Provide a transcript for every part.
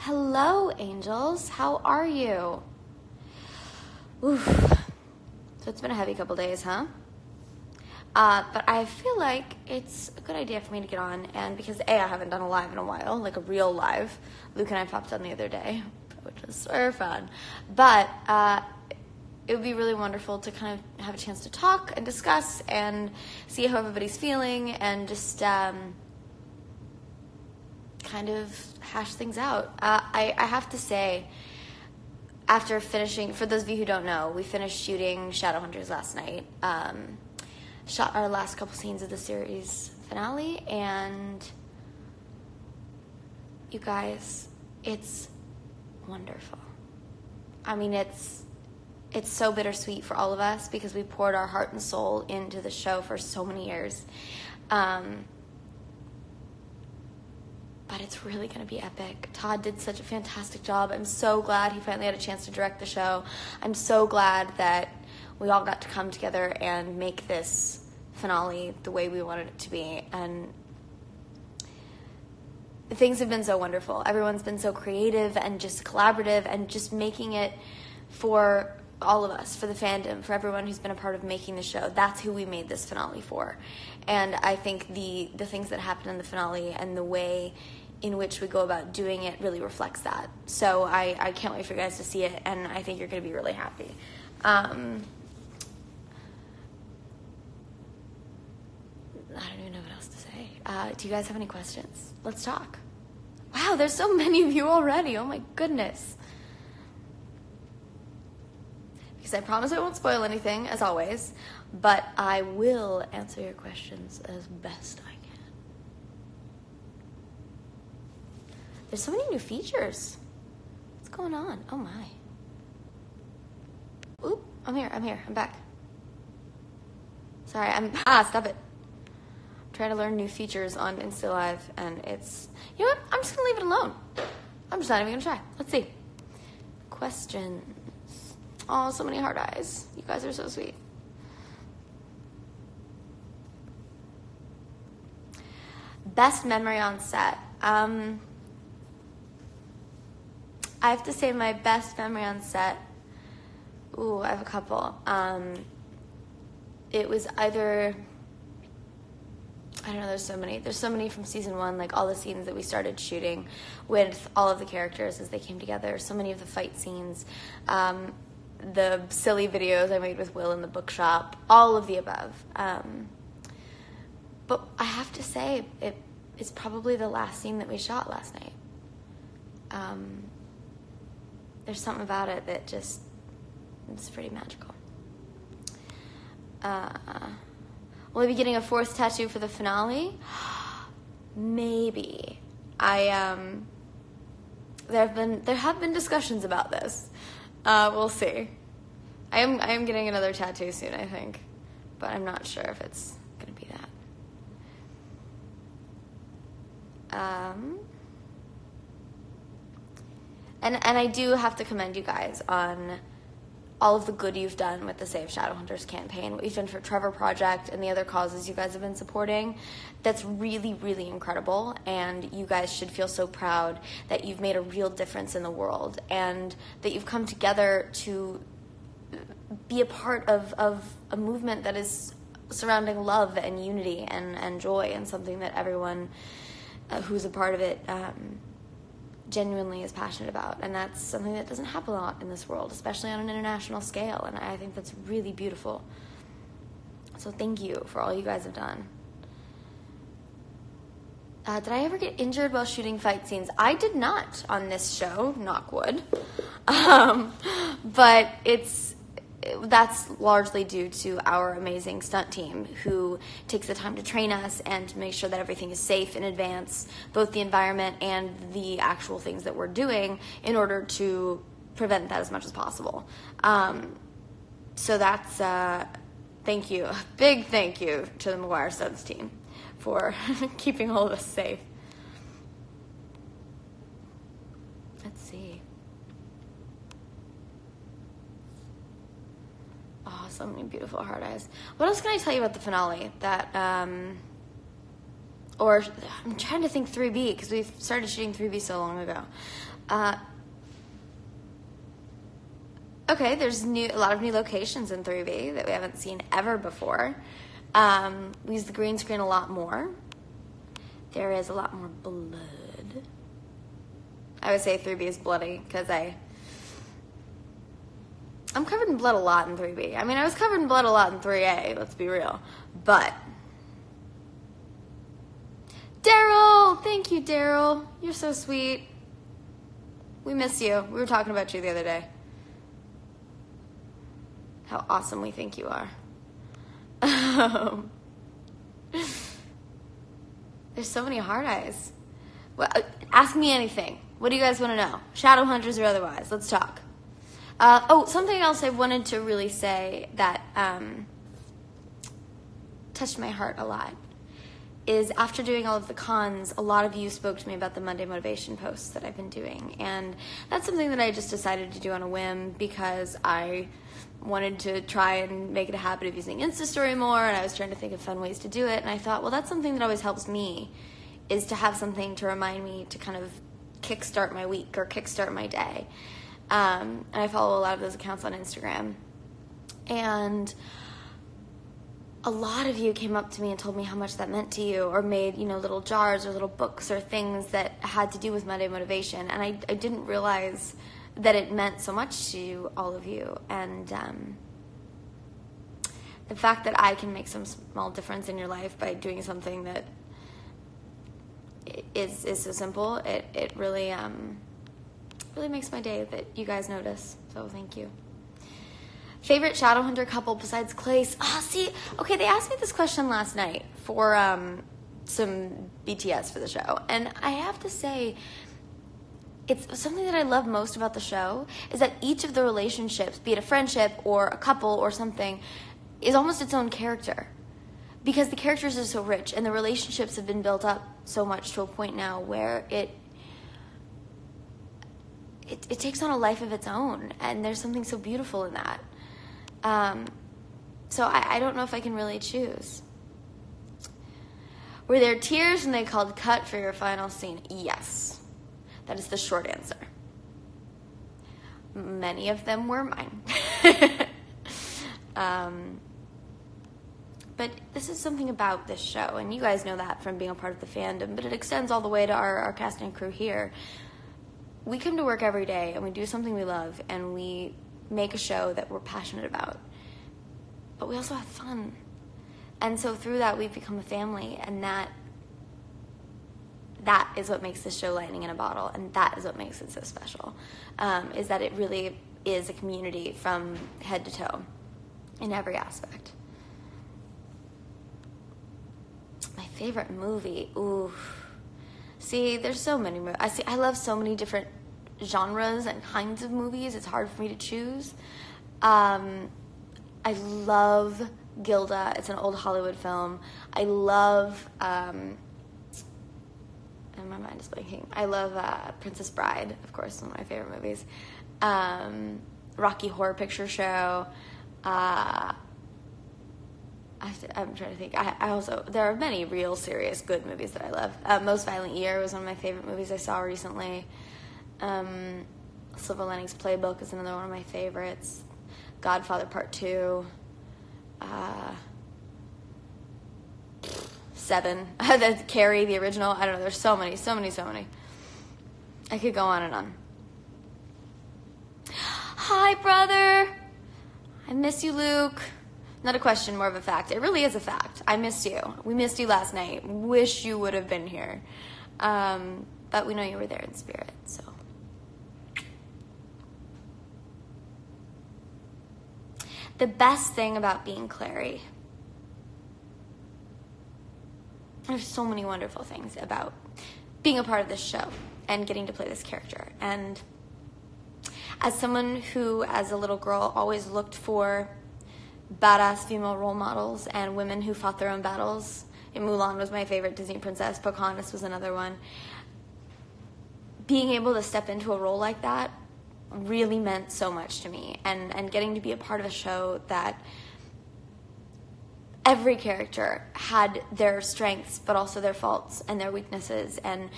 Hello, angels. How are you? Oof. So it's been a heavy couple days, huh? But I feel like it's a good idea for me to get on, and because I haven't done a live in a while, like a real live. Luke and I popped on the other day, which was super fun. But it would be really wonderful to kind of have a chance to talk and discuss and see how everybody's feeling and just kind of hash things out. I have to say, after finishing, for those of you who don't know, we finished shooting Shadowhunters last night. Shot our last couple scenes of the series finale, and you guys, it's wonderful. I mean, it's so bittersweet for all of us because we poured our heart and soul into the show for so many years. But it's really going to be epic. Todd did such a fantastic job. I'm so glad he finally had a chance to direct the show. I'm so glad that we all got to come together and make this finale the way we wanted it to be. And things have been so wonderful. Everyone's been so creative and just collaborative and just making it for all of us, for the fandom, for everyone who's been a part of making the show. That's who we made this finale for. And I think the things that happened in the finale and the way in which we go about doing it really reflects that. So I can't wait for you guys to see it, and I think you're going to be really happy. I don't even know what else to say. Do you guys have any questions? Let's talk. Wow, there's so many of you already. Oh my goodness. Because I promise I won't spoil anything, as always, but I will answer your questions as best I can. There's so many new features. What's going on? Oh my. Oop, I'm here, I'm back. Sorry, stop it. I'm trying to learn new features on Insta Live, and it's, you know what? I'm just gonna leave it alone. I'm just not even gonna try. Let's see. Questions. Oh, so many heart eyes. You guys are so sweet. Best memory on set. I have to say my best memory on set, I have a couple. It was either, I don't know, there's so many from season 1, like all the scenes that we started shooting with all of the characters as they came together, so many of the fight scenes, the silly videos I made with Will in the bookshop, all of the above. But I have to say, it's probably the last scene that we shot last night. There's something about it that just, it's pretty magical. Will I be getting a 4th tattoo for the finale? Maybe. There have been discussions about this. We'll see. I am getting another tattoo soon, I think, but I'm not sure if it's gonna be that. And I do have to commend you guys on all of the good you've done with the Save Shadowhunters campaign, what you've done for Trevor Project and the other causes you guys have been supporting. That's really, really incredible, and you guys should feel so proud that you've made a real difference in the world and that you've come together to be a part of a movement that is surrounding love and unity and joy, and something that everyone who's a part of it genuinely is passionate about. And that's something that doesn't happen a lot in this world, especially on an international scale, and I think that's really beautiful. So thank you for all you guys have done. Did I ever get injured while shooting fight scenes? I did not on this show, knock wood. But that's largely due to our amazing stunt team, who takes the time to train us and to make sure that everything is safe in advance, both the environment and the actual things that we're doing, in order to prevent that as much as possible. So that's, thank you. A big thank you to the McGuire Stunts team for keeping all of us safe. Let's see. Oh, so many beautiful heart eyes. What else can I tell you about the finale? That, or I'm trying to think 3B because we started shooting 3B so long ago. Okay, there's a lot of new locations in 3B that we haven't seen ever before. We use the green screen a lot more. There is a lot more blood. I would say 3B is bloody because I'm covered in blood a lot in 3B. I mean, I was covered in blood a lot in 3A, let's be real. But Daryl! Thank you, Daryl. You're so sweet. We miss you. We were talking about you the other day. How awesome we think you are. There's so many hard eyes. Well, ask me anything. What do you guys want to know? Shadowhunters or otherwise? Let's talk. Something else I wanted to really say that touched my heart a lot is after doing all of the cons, a lot of you spoke to me about the Monday motivation posts that I've been doing. And that's something that I just decided to do on a whim because I wanted to try and make it a habit of using Instastory more, and I was trying to think of fun ways to do it. And I thought, well, that's something that always helps me, is to have something to remind me to kind of kickstart my week or kickstart my day. And I follow a lot of those accounts on Instagram. And a lot of you came up to me and told me how much that meant to you, or made, little jars or little books or things that had to do with Monday motivation. And I didn't realize that it meant so much to all of you. And the fact that I can make some small difference in your life by doing something that is so simple, it really makes my day that you guys notice. So thank you. Favorite Shadowhunter couple besides Clace? Okay, they asked me this question last night for some BTS for the show. And I have to say, it's something that I love most about the show is that each of the relationships, be it a friendship or a couple or something, is almost its own character. Because the characters are so rich and the relationships have been built up so much to a point now where it takes on a life of its own. And there's something so beautiful in that. So I don't know if I can really choose. Were there tears when they called cut for your final scene? Yes. That is the short answer. Many of them were mine. But this is something about this show, and you guys know that from being a part of the fandom, but it extends all the way to our cast and crew here. We come to work every day, and we do something we love, and we make a show that we're passionate about. But we also have fun. And so through that, we've become a family, and that is what makes this show lightning in a bottle, and that is what makes it so special, is that it really is a community from head to toe in every aspect. My favorite movie, ooh. See, there's so many movies. I love so many different genres and kinds of movies. It's hard for me to choose. I love Gilda. It's an old Hollywood film. I love, and my mind is blanking. I love Princess Bride, of course, one of my favorite movies. Rocky Horror Picture Show. I'm trying to think. I also, there are many real, serious, good movies that I love. Most Violent Year was one of my favorite movies I saw recently. Silver Linings Playbook is another one of my favorites. Godfather Part 2. Seven. That's Carrie, the original. I don't know. There's so many. I could go on and on. Hi, brother. I miss you, Luke. Not a question, more of a fact. It really is a fact. I missed you. We missed you last night. Wish you would have been here. But we know you were there in spirit, so. The best thing about being Clary. There's so many wonderful things about being a part of this show and getting to play this character. And as someone who, as a little girl, always looked for badass female role models and women who fought their own battles. Mulan was my favorite Disney princess. Pocahontas was another one. Being able to step into a role like that really meant so much to me. And getting to be a part of a show that every character had their strengths, but also their faults and their weaknesses, and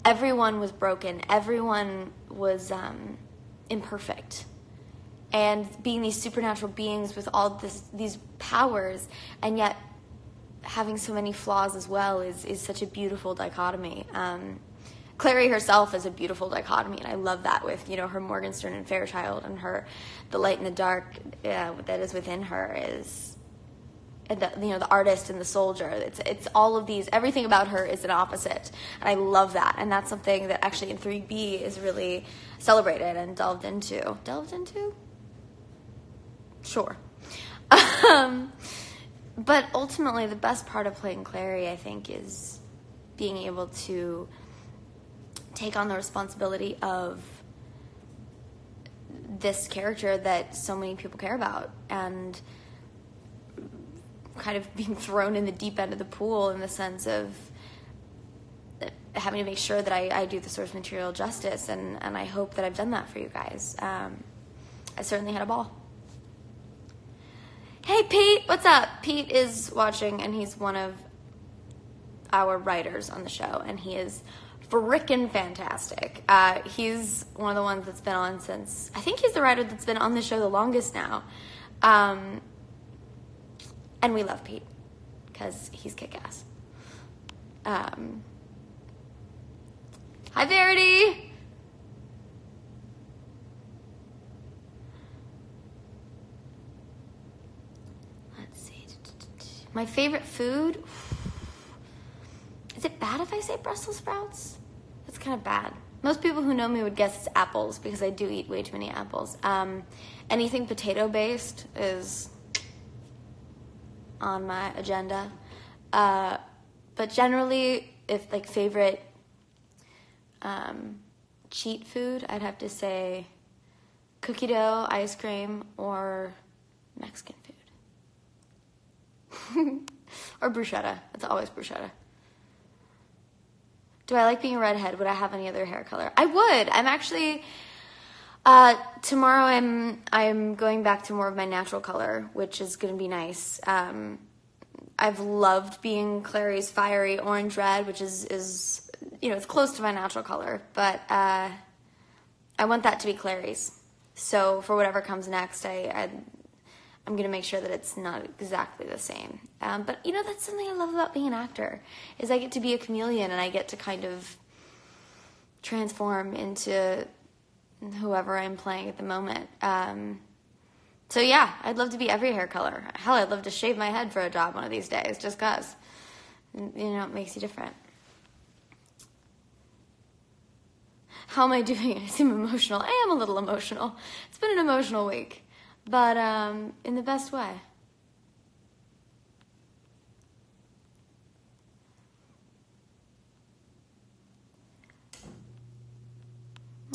everyone was broken. Everyone was imperfect. And being these supernatural beings with all these powers, and yet having so many flaws as well, is such a beautiful dichotomy. Clary herself is a beautiful dichotomy, and I love that with, her Morgenstern and Fairchild, and the light and the dark that is within her is, the artist and the soldier. It's all of these. Everything about her is an opposite, and I love that. And that's something that actually in 3B is really celebrated and delved into. Sure. But ultimately, the best part of playing Clary, I think, is being able to take on the responsibility of this character that so many people care about, and kind of being thrown in the deep end of the pool in the sense of having to make sure that I do the source material justice, and I hope that I've done that for you guys. I certainly had a ball. Hey, Pete, what's up? Pete is watching, and he's one of our writers on the show, and he is frickin' fantastic. He's one of the ones that's been on since, I think he's the writer that's been on the show the longest now. And we love Pete, because he's kick-ass. Hi, Verity! Let's see. My favorite food? Is it bad if I say Brussels sprouts? That's kind of bad. Most people who know me would guess it's apples, because I do eat way too many apples. Anything potato-based is on my agenda. But generally, if favorite cheat food, I'd have to say cookie dough, ice cream, or Mexican food. Or bruschetta. It's always bruschetta. Do I like being a redhead? Would I have any other hair color? I would. I'm actually... tomorrow I'm going back to more of my natural color, which is going to be nice. I've loved being Clary's fiery orange red, which is it's close to my natural color, but I want that to be Clary's. So for whatever comes next, I'm going to make sure that it's not exactly the same. But that's something I love about being an actor, is I get to be a chameleon, and I get to kind of transform into whoever I'm playing at the moment. So yeah, I'd love to be every hair color. Hell, I'd love to shave my head for a job one of these days, just cause. It makes you different. How am I doing? I seem emotional. I am a little emotional. It's been an emotional week, but in the best way.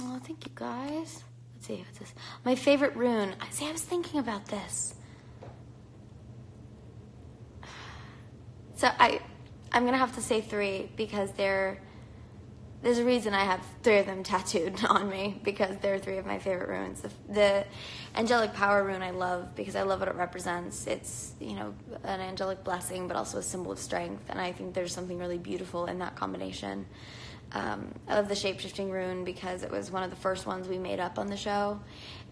Oh, thank you guys. Let's see, what's this? My favorite rune. I was thinking about this. So I'm going to have to say 3, because there's a reason I have 3 of them tattooed on me, because they're 3 of my favorite runes. The angelic power rune I love, because I love what it represents. It's, an angelic blessing, but also a symbol of strength, and I think there's something really beautiful in that combination. I love the shape-shifting rune, because it was one of the first ones we made up on the show,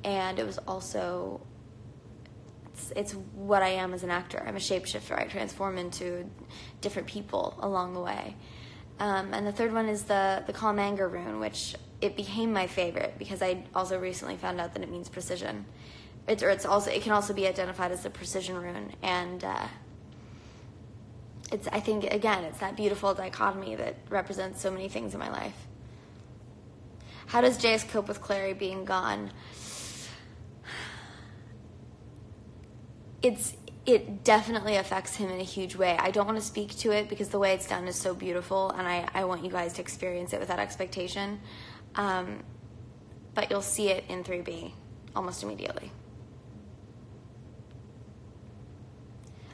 and it was also, it's what I am as an actor. I'm a shapeshifter. I transform into different people along the way. And the third one is the calm anger rune, which it became my favorite, because I also recently found out that it means precision. It can also be identified as the precision rune, and I think, again, it's that beautiful dichotomy that represents so many things in my life. How does Jace cope with Clary being gone? It definitely affects him in a huge way. I don't want to speak to it, because the way it's done is so beautiful, and I want you guys to experience it without expectation. But you'll see it in 3B almost immediately.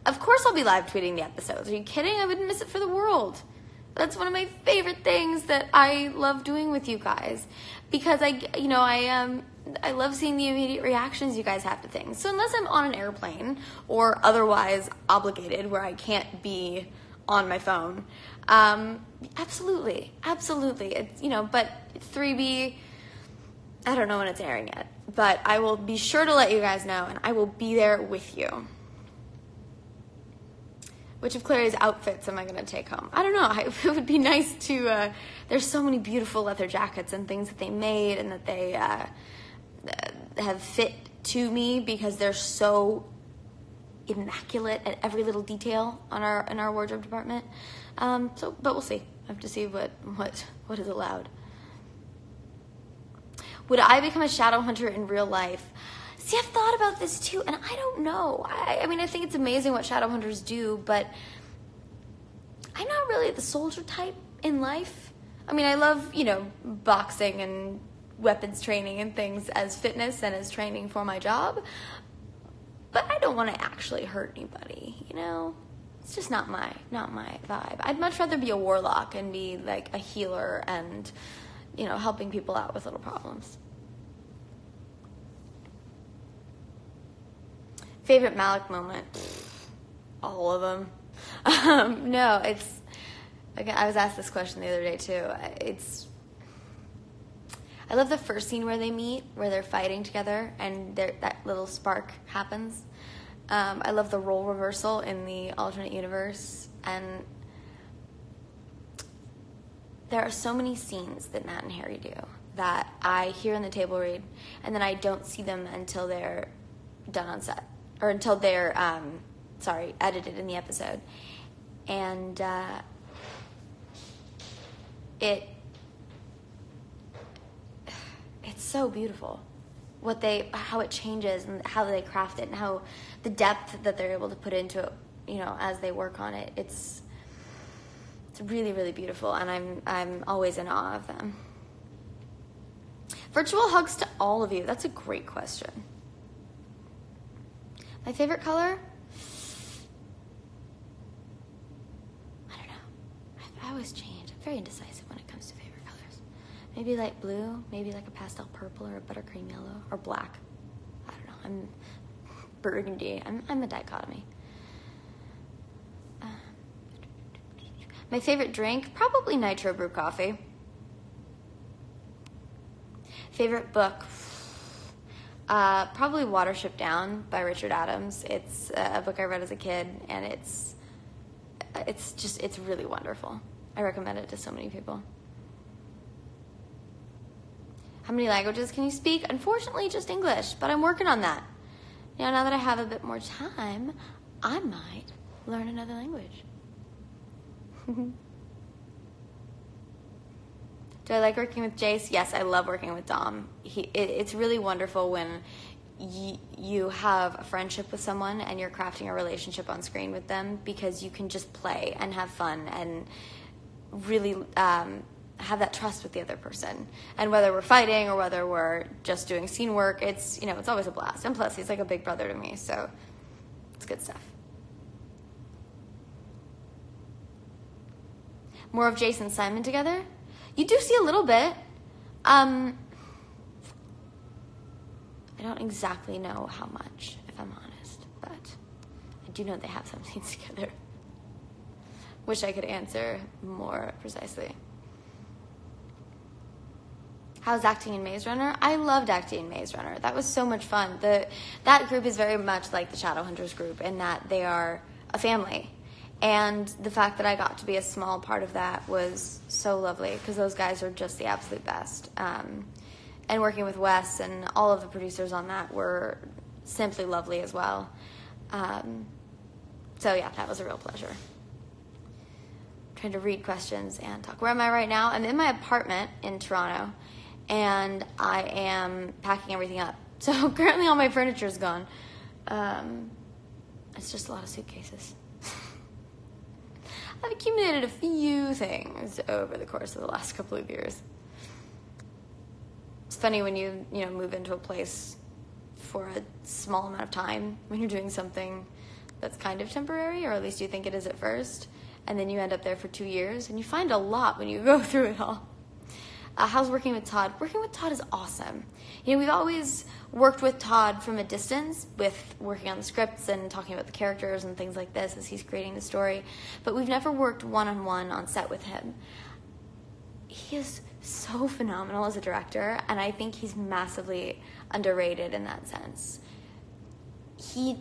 Of course I'll be live tweeting the episodes. Are you kidding? I wouldn't miss it for the world. That's one of my favorite things that I love doing with you guys, because I I love seeing the immediate reactions you guys have to things. So unless I'm on an airplane or otherwise obligated where I can't be on my phone, absolutely. It's, but 3B, I don't know when it's airing yet, but I will be sure to let you guys know, and I will be there with you. Which of Clary's outfits am I going to take home? I don't know. It would be nice to, there's so many beautiful leather jackets and things that they made and that they have fit to me because they're so immaculate at every little detail in our wardrobe department. But we'll see. I have to see what is allowed. Would I become a shadow hunter in real life? See, I've thought about this too, and I don't know. I mean, I think it's amazing what shadow hunters do, but I'm not really the soldier type in life. I mean, I love, boxing and weapons training and things as fitness and as training for my job, but I don't want to actually hurt anybody, It's just not my vibe. I'd much rather be a warlock and be like a healer and, helping people out with little problems. Favorite Malik moment? All of them. No, it's, again, I was asked this question the other day too. I love the first scene where they meet, where they're fighting together and that little spark happens. I love the role reversal in the alternate universe, and there are so many scenes that Matt and Harry do that I hear in the table read, and then I don't see them until they're done on set. Or until they're, edited in the episode. And it's so beautiful. How it changes and how they craft it and how the depth that they're able to put into it, as they work on it. It's really, really beautiful, and I'm always in awe of them. Virtual hugs to all of you. That's a great question. My favorite color? I don't know. I always change. I'm very indecisive when it comes to favorite colors. Maybe light blue, maybe like a pastel purple or a buttercream yellow, or black. I don't know. I'm burgundy. I'm a dichotomy. My favorite drink? Probably nitro brew coffee. Favorite book? Probably Watership Down by Richard Adams. It's a book I read as a kid, and it's really wonderful. I recommend it to so many people. How many languages can you speak? Unfortunately, just English, but I'm working on that. Now that I have a bit more time, I might learn another language. Do I like working with Jace? Yes, I love working with Dom. It's really wonderful when you have a friendship with someone and you're crafting a relationship on screen with them, because you can just play and have fun and really have that trust with the other person. And whether we're fighting or whether we're just doing scene work, it's always a blast. And plus, he's like a big brother to me, so it's good stuff. More of Jace and Simon together? You do see a little bit. I don't exactly know how much, if I'm honest, but I do know they have some scenes together. Wish I could answer more precisely. How's acting in Maze Runner? I loved acting in Maze Runner. That was so much fun. That group is very much like the Shadowhunters group in that they are a family. And the fact that I got to be a small part of that was so lovely, because those guys are just the absolute best. And working with Wes and all of the producers on that were simply lovely as well. So yeah, that was a real pleasure. Trying to read questions and talk. Where am I right now? I'm in my apartment in Toronto, and I am packing everything up. So currently all my furniture is gone. It's just a lot of suitcases. I've accumulated a few things over the course of the last couple of years. It's funny when you move into a place for a small amount of time, when you're doing something that's kind of temporary, or at least you think it is at first, and then you end up there for 2 years, and you find a lot when you go through it all. How's working with Todd? Working with Todd is awesome. You know, we've always worked with Todd from a distance, with working on the scripts and talking about the characters and things like this as he's creating the story, but we've never worked one-on-one on set with him. He is so phenomenal as a director, and I think he's massively underrated in that sense. He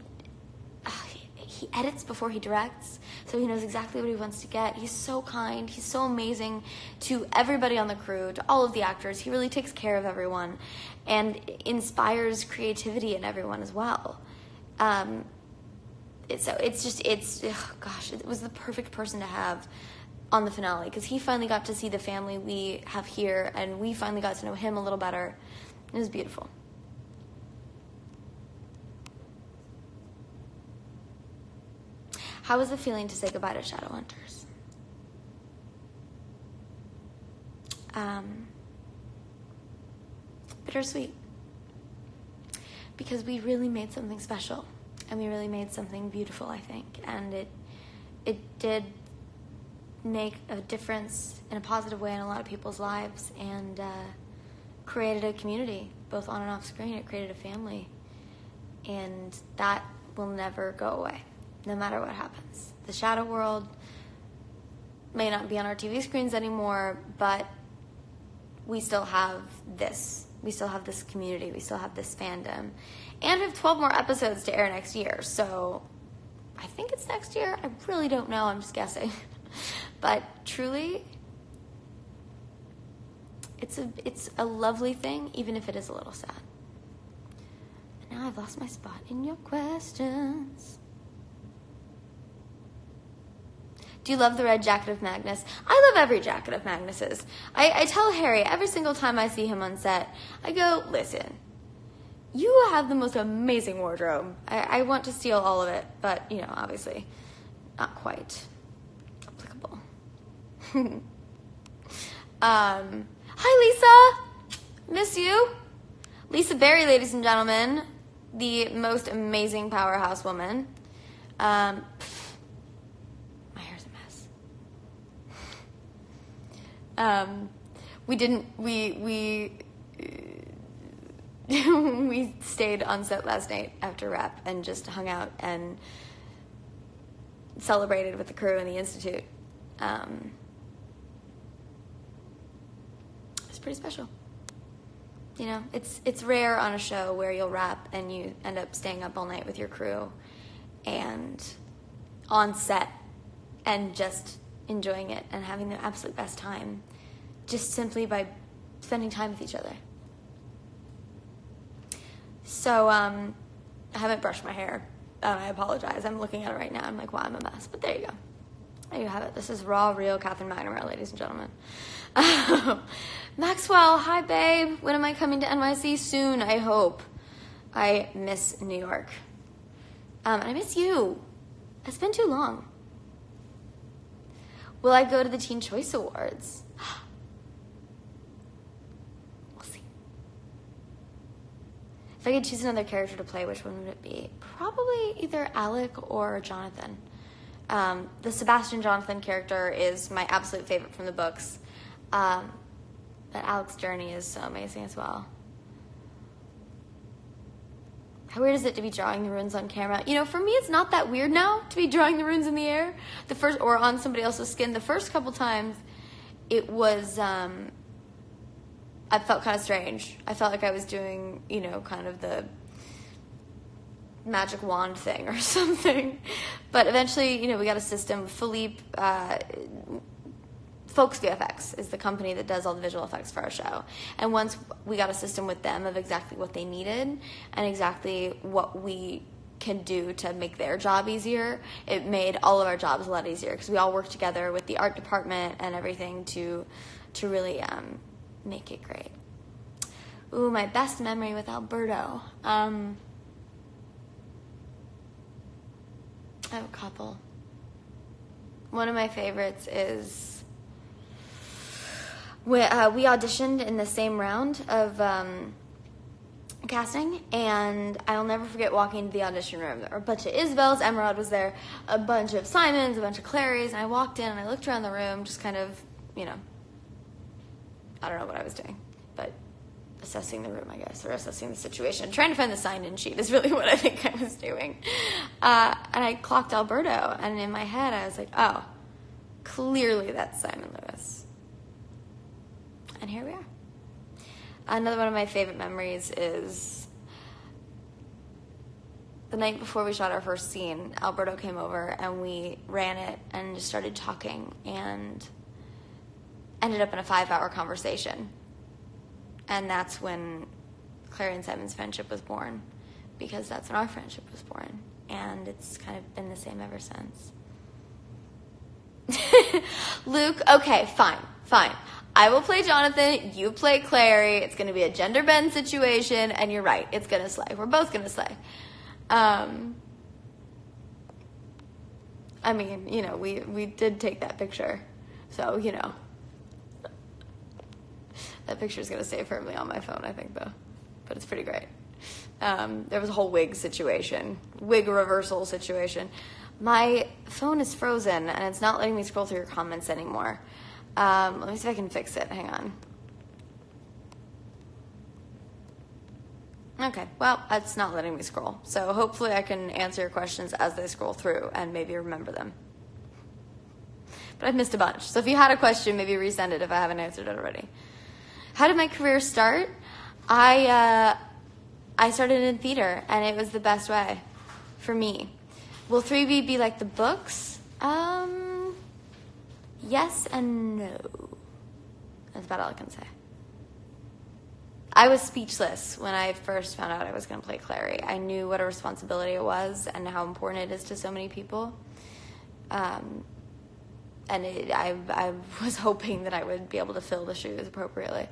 edits before he directs, so he knows exactly what he wants to get. He's so kind. He's so amazing to everybody on the crew, to all of the actors. He really takes care of everyone and inspires creativity in everyone as well. It was the perfect person to have on the finale, because he finally got to see the family we have here, and we finally got to know him a little better. It was beautiful. How was it feeling to say goodbye to Shadowhunters? Bittersweet. Because we really made something special, and we really made something beautiful, I think. And it did make a difference in a positive way in a lot of people's lives, and created a community, both on and off screen. It created a family, and that will never go away. No matter what happens. The shadow world may not be on our TV screens anymore, but we still have this. We still have this community. We still have this fandom. And we have 12 more episodes to air next year. So I think it's next year. I really don't know. I'm just guessing. But truly, it's a lovely thing, even if it is a little sad. And now I've lost my spot in your questions. Do you love the red jacket of Magnus? I love every jacket of Magnus's. I tell Harry every single time I see him on set, I go, listen, you have the most amazing wardrobe. I want to steal all of it, but, you know, obviously not quite applicable. Hi, Lisa. Miss you. Lisa Berry, ladies and gentlemen, the most amazing powerhouse woman. We stayed on set last night after rep and just hung out and celebrated with the crew in the Institute. It's pretty special. You know, it's rare on a show where you'll wrap and you end up staying up all night with your crew and on set and just enjoying it and having the absolute best time just simply by spending time with each other. So I haven't brushed my hair, and I apologize. I'm looking at it right now. I'm like, wow, I'm a mess. But there you go. There you have it. This is raw, real Kat McNamara, ladies and gentlemen. Maxwell, hi, babe. When am I coming to NYC? Soon, I hope. I miss New York. And I miss you. It's been too long. Will I go to the Teen Choice Awards? We'll see. If I could choose another character to play, which one would it be? Probably either Alec or Jonathan. The Sebastian Jonathan character is my absolute favorite from the books. But Alec's journey is so amazing as well. How weird is it to be drawing the runes on camera? You know, for me, it's not that weird now to be drawing the runes in the air. Or on somebody else's skin. The first couple times, it was, I felt kind of strange. I felt like I was doing, you know, kind of the magic wand thing or something. But eventually, you know, we got a system. Philippe, Folks VFX is the company that does all the visual effects for our show. And once we got a system with them of exactly what they needed and exactly what we can do to make their job easier, it made all of our jobs a lot easier because we all work together with the art department and everything to really make it great. Ooh, my best memory with Alberto. I have a couple. One of my favorites is we auditioned in the same round of casting, and I'll never forget walking into the audition room. There were a bunch of Isabels, Emerald was there, a bunch of Simons, a bunch of Clarys, and I walked in and I looked around the room just kind of, you know, I don't know what I was doing, but assessing the room, I guess, or assessing the situation. Trying to find the sign-in sheet is really what I think I was doing. And I clocked Alberto, and in my head I was like, oh, clearly that's Simon Lewis. And here we are. Another one of my favorite memories is the night before we shot our first scene. Alberto came over and we ran it and just started talking and ended up in a 5-hour conversation. And that's when Clary and Simon's friendship was born, because that's when our friendship was born. And it's kind of been the same ever since. Luke, okay, fine. I will play Jonathan, you play Clary. It's going to be a gender bend situation, and you're right, it's going to slay. We're both going to slay. I mean, you know, we did take that picture, so, you know. That picture's going to stay firmly on my phone, I think, though. But it's pretty great. There was a whole wig reversal situation. My phone is frozen, and it's not letting me scroll through your comments anymore. Let me see if I can fix it. Hang on. Okay, well, it's not letting me scroll. So hopefully I can answer your questions as they scroll through and maybe remember them. But I've missed a bunch. So if you had a question, maybe resend it if I haven't answered it already. How did my career start? I started in theater, and it was the best way for me. Will 3B be like the books? Yes and no. That's about all I can say. I was speechless when I first found out I was going to play Clary. I knew what a responsibility it was and how important it is to so many people. I was hoping that I would be able to fill the shoes appropriately.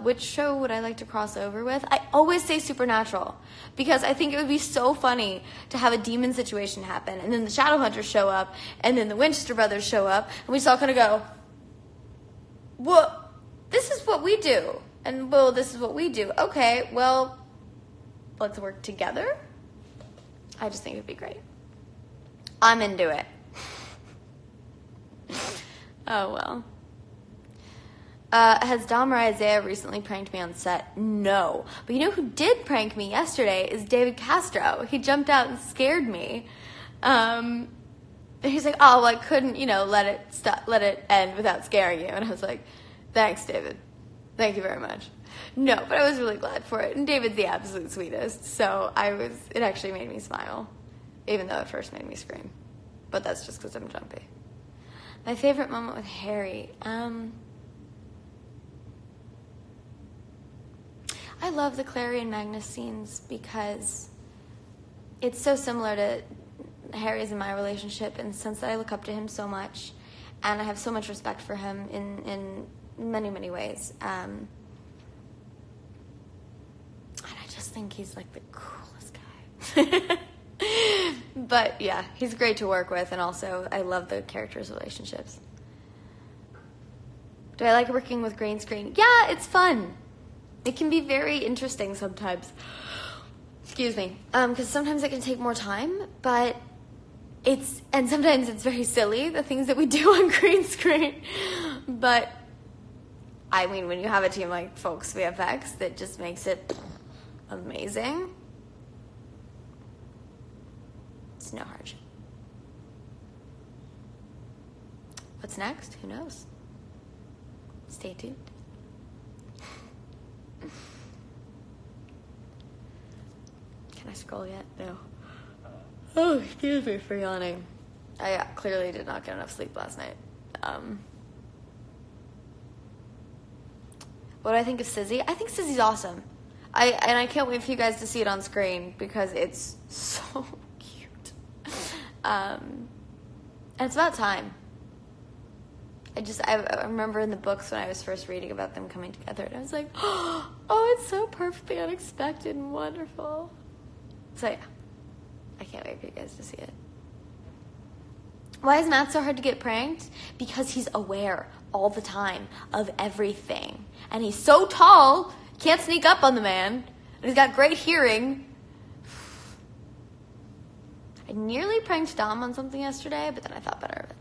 Which show would I like to cross over with? I always say Supernatural, because I think it would be so funny to have a demon situation happen, and then the Shadowhunters show up, and then the Winchester brothers show up, and we just all kind of go, well, this is what we do, and well, this is what we do. Okay, well, let's work together. I just think it would be great. I'm into it. Oh, well. Has Dom or Isaiah recently pranked me on set? No. But you know who did prank me yesterday is David Castro. He jumped out and scared me. He's like, oh, well, I couldn't, let it end without scaring you. And I was like, thanks, David. Thank you very much. No, but I was really glad for it. And David's the absolute sweetest. So it actually made me smile, even though it first made me scream. But that's just because I'm jumpy. My favorite moment with Harry. I love the Clary and Magnus scenes because it's so similar to Harry's and my relationship in the sense that I look up to him so much and I have so much respect for him in many, many ways. And I just think he's like the coolest guy. But yeah, he's great to work with, and also I love the characters' relationships. Do I like working with green screen? Yeah, it's fun. It can be very interesting sometimes. Excuse me. Because sometimes it can take more time, but and sometimes it's very silly, the things that we do on green screen. But, I mean, when you have a team like Folks VFX that just makes it amazing, it's no hardship. What's next? Who knows? Stay tuned. Can I scroll yet? No. Oh, excuse me for yawning. I clearly did not get enough sleep last night. What do I think of Sizzy? I think Sizzy's awesome. I can't wait for you guys to see it on screen because it's so cute. And it's about time. I remember in the books when I was first reading about them coming together, and I was like, oh, it's so perfectly unexpected and wonderful. So yeah, I can't wait for you guys to see it. Why is Matt so hard to get pranked? Because he's aware all the time of everything. And he's so tall, can't sneak up on the man. And he's got great hearing. I nearly pranked Dom on something yesterday, but then I thought better of it.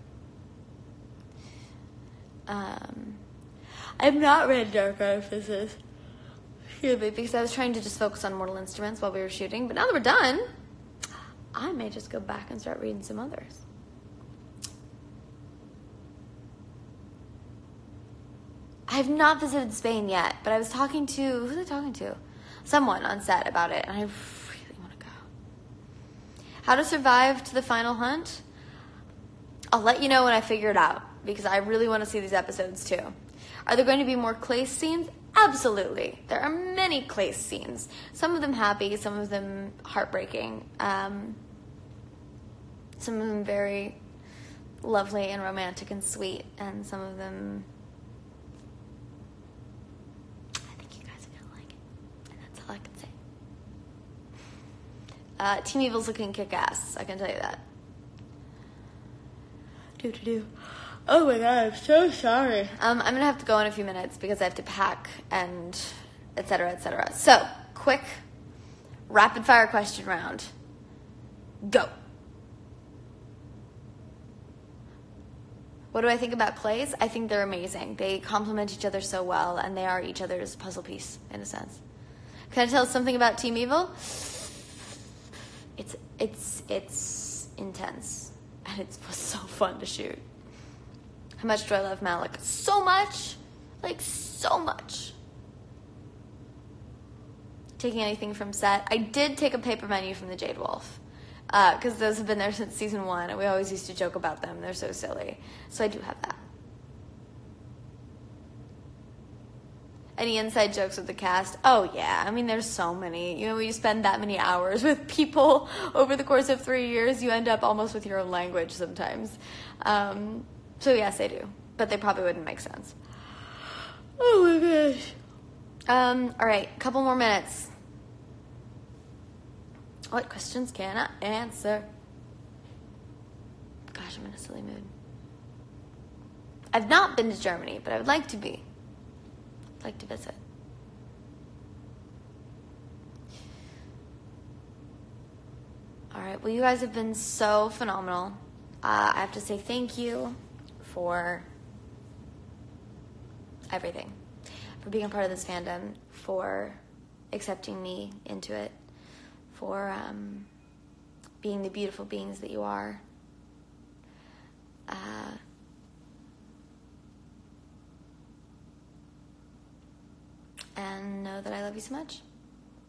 I've not read Dark Artifices. Excuse me, because I was trying to just focus on Mortal Instruments while we were shooting. But now that we're done, I may just go back and start reading some others. I have not visited Spain yet, but I was talking to, who was I talking to? Someone on set about it, and I really want to go. How to survive to the final hunt? I'll let you know when I figure it out, because I really want to see these episodes too. Are there going to be more Clace scenes? Absolutely. There are many Clace scenes. Some of them happy, some of them heartbreaking. Some of them very lovely and romantic and sweet, and some of them... I can say. Team Evil's looking kick-ass, I can tell you that. Oh my god, I'm so sorry. I'm gonna have to go in a few minutes because I have to pack and etc., etc. So, quick, rapid-fire question round. Go. What do I think about Clays? I think they're amazing. They complement each other so well, and they are each other's puzzle piece, in a sense. Can I tell something about Team Evil? It's intense, and it was so fun to shoot. How much do I love Malik? So much, like so much. Taking anything from set? I did take a paper menu from the Jade Wolf, because those have been there since season 1, and we always used to joke about them. They're so silly, so I do have that. Any inside jokes with the cast? Oh, yeah. I mean, there's so many. You know, when you spend that many hours with people over the course of 3 years, you end up almost with your own language sometimes. So, yes, I do. But they probably wouldn't make sense. Oh, my gosh. All right. A couple more minutes. What questions can I answer? Gosh, I'm in a silly mood. I've not been to Germany, but I would like to be. Like to visit. All right, well, you guys have been so phenomenal. I have to say thank you for everything, for being a part of this fandom, for accepting me into it, for being the beautiful beings that you are. And know that I love you so much.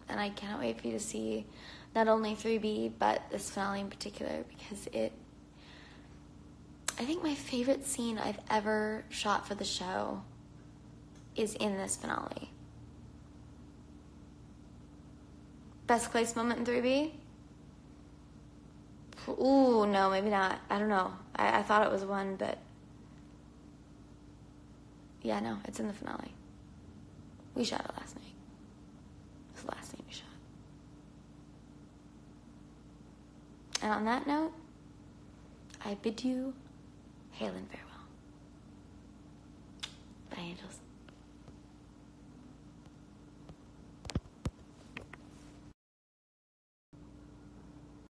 And I cannot wait for you to see not only 3B, but this finale in particular, because I think my favorite scene I've ever shot for the show is in this finale. Best Clace moment in 3B? Ooh, no, maybe not. I don't know. I thought it was one, but... yeah, no, it's in the finale. We shot it last night. It was the last thing we shot. And on that note, I bid you hail and farewell. Bye, angels.